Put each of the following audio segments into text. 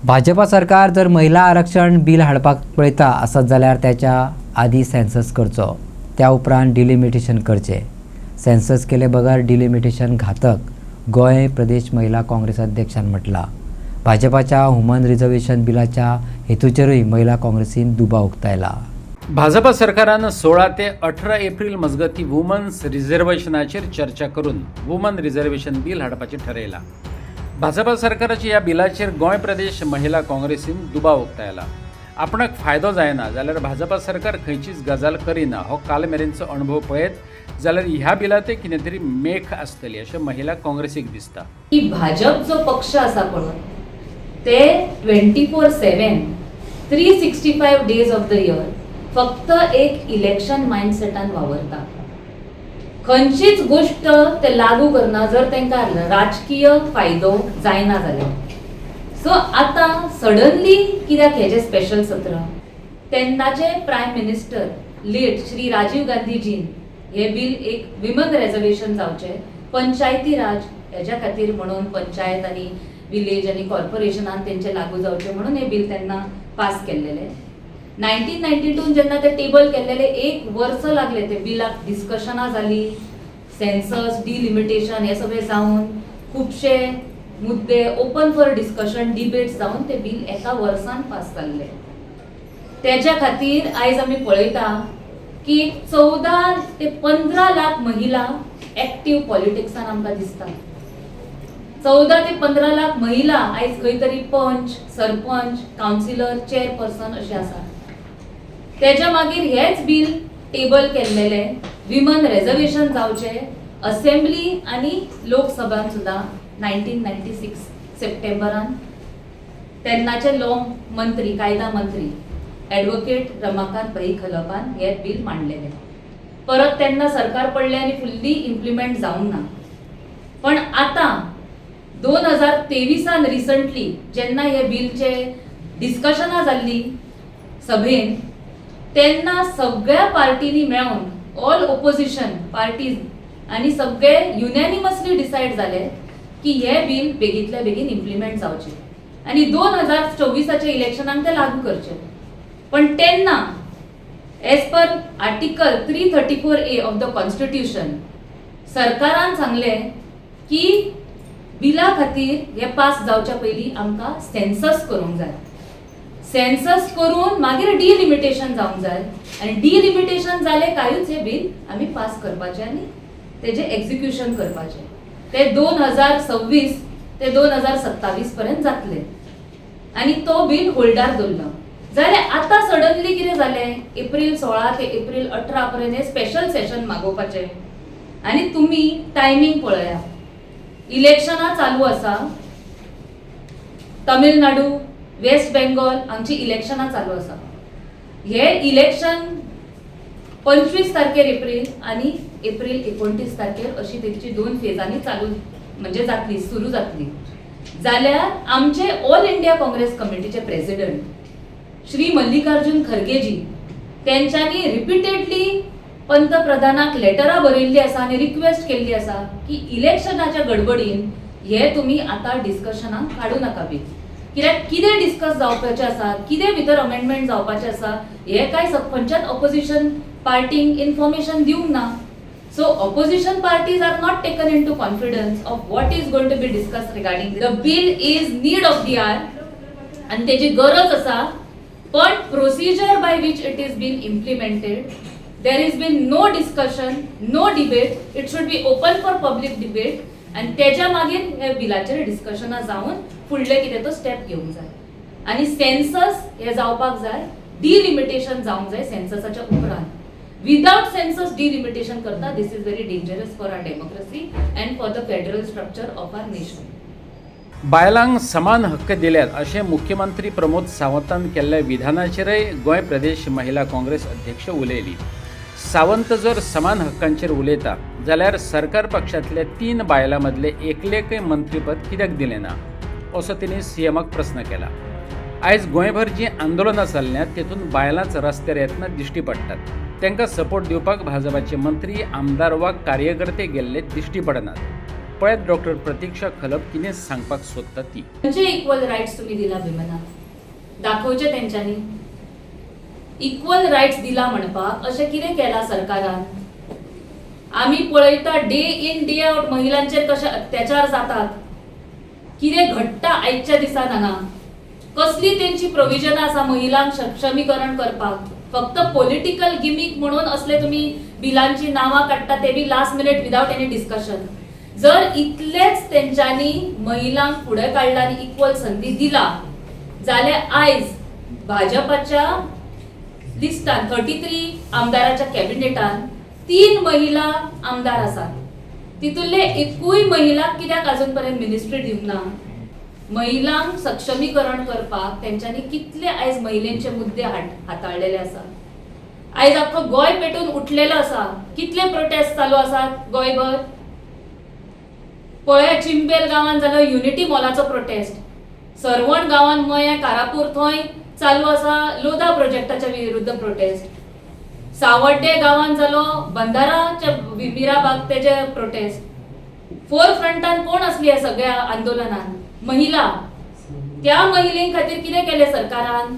भाजपा सरकार जर महिला आरक्षण बिल हाडपाक पळयता आसत जाल्यार त्याच्या आदी सेन्सस करचो, त्या उपरांत डिलिमिटेशन करचे. सेन्सस केले बगर डिलिमिटेशन घातक, गोंय प्रदेश महिला काँग्रेस अध्यक्षान म्हटलां. भाजपाच्या ह्युमन रिझर्वेशन बिलाच्या हेतूचेरूय महिला काँग्रेसीन दुबाव उक्तायला. भाजपा सरकारान 16 ते 18 एप्रिल मजगती वुमन्स रिझर्वेशनाचेर चर्चा करून वुमन रिझर्वेशन बिल हाडपाचें ठरयलां. भाजपा सरकाराच्या ह्या बिलाचेर गोंय प्रदेश महिला काँग्रेसीन दुबाव उक्तायला. आपणाक फायदो जायना जाल्यार भाजपा सरकार खंयचीच गजाल करिना हो काल मेरेनचो अणभव पळयत जाल्यार ह्या बिलांत कितें तरी मेख आसतली अशें महिला काँग्रेसीक दिसता. की भाजप जो पक्ष आसा पळय ते 24/7 365 डेज ऑफ द इयर फक्त एक इलेक्शन माइंडसेटान वावरता. खंयचीच गोष्ट ते लागू करना जर तांकां राजकीय फायदो जायना जाल्यार. सो आतां सडनली कित्याक हेजे स्पेशल सत्र, तेन्नाचे prime minister late Shri Rajiv गांधीजीन हे बिल एक विमन रिझर्वेशन जावचे पंचायती राज हेच्या खातीर म्हणून पंचायत आनी विलेज आनी कॉर्पोरेशनान तेंचे लागू जावचे म्हणून हे बिल तेन्ना पास केल्लेले. 1992 जेन्ना ते टेबल केल्लेले एक वर्स लागले ते बिलाक, डिस्कशनां जाली, सेन्सस डिलिमिटेशन हे सगळे जावन खुबशे मुद्दे ओपन फॉर डिस्कशन डिबेट्स जावन ते बिल एका वर्सान पास जाल्ले. तेच्या खातीर आयज आमी पळयता की 14 ते 15 लाख महिला एक्टिव्ह पॉलिटिक्सान आमकां दिसता. 14 ते 15 लाख महिला आयज खंय तरी पंच, सरपंच, कावन्सिलर, चेअरपर्सन अशे आसा. तेच्या मागीर हेच बिल टेबल केल्लेले विमन रिझर्वेशन जावचे असेंब्ली आनी लोकसभान सुद्धा 1996 सप्टेंबरान तेन्नाचे लॉ मंत्री, कायदा मंत्री ॲडव्होकेट रमाकांत भाई खलपान हे बिल मांडलेले. परत तेन्ना सरकार पडले आनी फुल्ली इम्प्लिमेंट जावंक ना. पण आतां 2023 रिसंटली जेन्ना हे बिलचे डिस्कशनां जाल्ली सभेन तेन्ना सगळ्या पार्टीनी मेळून ऑल ओपोजिशन पार्टीज आनी सगळे युनॅनिमसली डिसायड जाले की हे बिल बेगीतल्या बेगीन इम्प्लिमेंट जावचे आनी 2024च्या इलेक्शनाक ते लागू करचे. पण तेन्ना as per article 334A of the constitution सरकारान सांगले की बिला खातीर हे पास जावच्या पयलीं आमकां सेन्सस करूंक जाय. सेन्सस करून मागीर डिलिमिटेशन जावंक जाय आनी डिलिमिटेशन जाले कांयच हे बिल आमी पास करपाचे आनी तेजे एक्झिक्युशन करपाचे. ते 2026 ते 2027 पर्यंत जातले आनी तो बिल होल्डार दवरलो. जाल्यार आतां सडनली कितें जालें, एप्रील 16 ते एप्रील 18 पर्यंत हे स्पेशल सेशन मागोवपाचे आनी तुमी टायमींग पळया. इलेक्शनां चालू आसा, तमिळनाडू, वेस्ट बेंगॉल हांची इलेक्शनां चालू आसा. हे इलेक्शन 25 तारखेर एप्रील आनी एप्रील 29 तारखेर अशी तेची 2 फेजांनी चालू म्हणजे जातली, सुरू जातली. जाल्यार आमचे ऑल इंडिया काँग्रेस कमिटीचे प्रेसिडेंट श्री मल्लिकार्जुन खरगेजी तेंच्यांनी रिपिटेडली पंतप्रधानाक लेटरां बरयल्ली आसा आनी रिक्वेस्ट केल्ली आसा की इलेक्शनाच्या गडबडीन हे तुमी आतां डिस्कशनाक काडू नाका बी. कित्याक कितें डिस्कस जावपाचें आसा, कितें भितर अमेंडमेंट जावपाचें आसा हे कांय खंयच्याच ऑपोजिशन पार्टींक इन्फॉर्मेशन दिवंक ना. So opposition parties are not taken in to confidence of what is going to be discuss regarding the bill is need of the hour आनी तेची गरज आसा. पण procedure by which it is been implemented there has been no discussion, no debate. It should be open for public debate and तेच्या मागीर हे बिलाचेर डिस्कशनां जावन फुडले कितें तो स्टेप घेवंक जाय. आनी सेन्सस हे जावपाक जाय, डिलिमिटेशन जावंक जाय सेन्ससाच्या उपरांत. विदाउट सेन्सस डिलिमिटेशन करता this is very dangerous for our democracy and for the federal structure of our nation. बायलांक समान हक्क दिल्यात अशें मुख्यमंत्री प्रमोद सावंतान केल्ल्या विधानाचेरय गोंय प्रदेश महिला काँग्रेस अध्यक्ष उलयली. सावंत जर समान हक्कांचेर उलयता जाल्यार सरकार पक्षांतल्या 3 बायलां मदले एकलेकय मंत्रीपद कित्याक दिलें ना असो तिणी सीएमाक प्रस्न केला. आयज गोंयभर जीं आंदोलनां चल्ल्यांत तेतून बायलांच रस्त्यार येतना दिश्टी पडटात. तांकां सपोर्ट दिवपाक भाजपाचे मंत्री, आमदार वा कार्यकर्ते गेल्ले दिश्टी पडनात. पळयत डॉक्टर प्रतीक्षा खलप कितें सांगपाक सोदता ती. खंयचे इक्वल रायट्स तुम्ही दिला विमेनाक दाखोवचे तेंच्यांनी. इक्वल रायट्स दिला म्हणपाक अशें कितें केला सरकारान. आमी पळयता डे इन डे आउट महिलांचेर कशे अत्याचार जातात. कितें घडटा आयच्या दिसान हांगा. कसली तेंची प्रोविजन आसा महिलांक सक्षमीकरण करपाक. फक्त पॉलिटिकल गिमिक म्हणून असले तुम्ही बिलांची नावां काडटा ते बी last minute without any discussion. जर इतलेच तेंच्यांनी महिलांक फुडें काडला आनी इक्वल संधी दिला जाल्यार आयज भाजपाच्या लिस्टान 33 आमदाराच्या कॅबिनेटान 3 महिला आमदार आसात. तितूंतले एकूय महिलाक कित्याक अजून पर्यंत मिनिस्ट्री दिवंक ना. महिलांक सक्षमीकरण करपाक तेंच्यांनी कितले आयज महिलेंचे मुद्दे हाताळलेले आसा. आयज आख्खो गोंय पेटून उठलेलो आसा. कितले प्रोटेस्ट चालू आसात गोंयभर. पळया चिंबेल गांवांत जालो युनिटी मॉलाचो प्रोटेस्ट. सरवण गांवांत मये कारापूर थंय चालू आसा लोधा प्रोजेक्टाच्या विरुद्ध प्रोटेस्ट. सावड्डे गांवांत जालो बंधाराच्या मिराबाग तेजे प्रोटेस्ट. फोर फ्रंटान कोण असली या सगळ्या आंदोलनान. महिला. त्या महिलें खातीर कितें केलें सरकारान.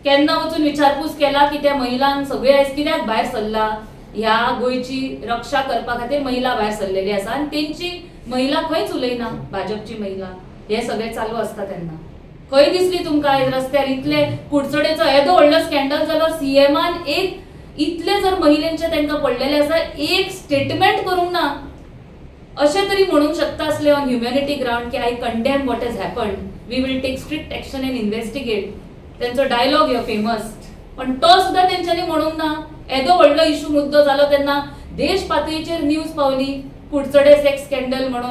केन्ना वचून विचारपूस केला की त्या महिलांक सगळे आयज कित्याक भायर सरला. ह्या गोंयची रक्षा करपा खातीर महिला भायर सरलेली आसा आनी तेंची महिला खंयच उलयना. भाजपची महिला हे सगळे चालू आसता तेन्ना खंय दिसली तुमकां आयज रस्त्यार इतले कुडचडेचो येदो व्हडलो स्कॅन्डल जालो. सीएमान एक इतले जर महिलेंचे तांकां पडलेले आसा एक स्टेटमेंट करूंक ना. अशें तरी म्हणूंक शकता आसले ऑन ह्युमॅनिटी ग्राउंड की I condemn what has happened. We will take strict action and investigate. त्यांचो डायलॉग ह्यो फेमस. पण तो सुद्धा तेंच्यांनी म्हणूंक ना. येदो व्हडलो इशू मुद्दो जालो तेन्ना देश पातळीचेर न्यूज पावली कुडचडे सेक्स स्कॅन्डल म्हणून.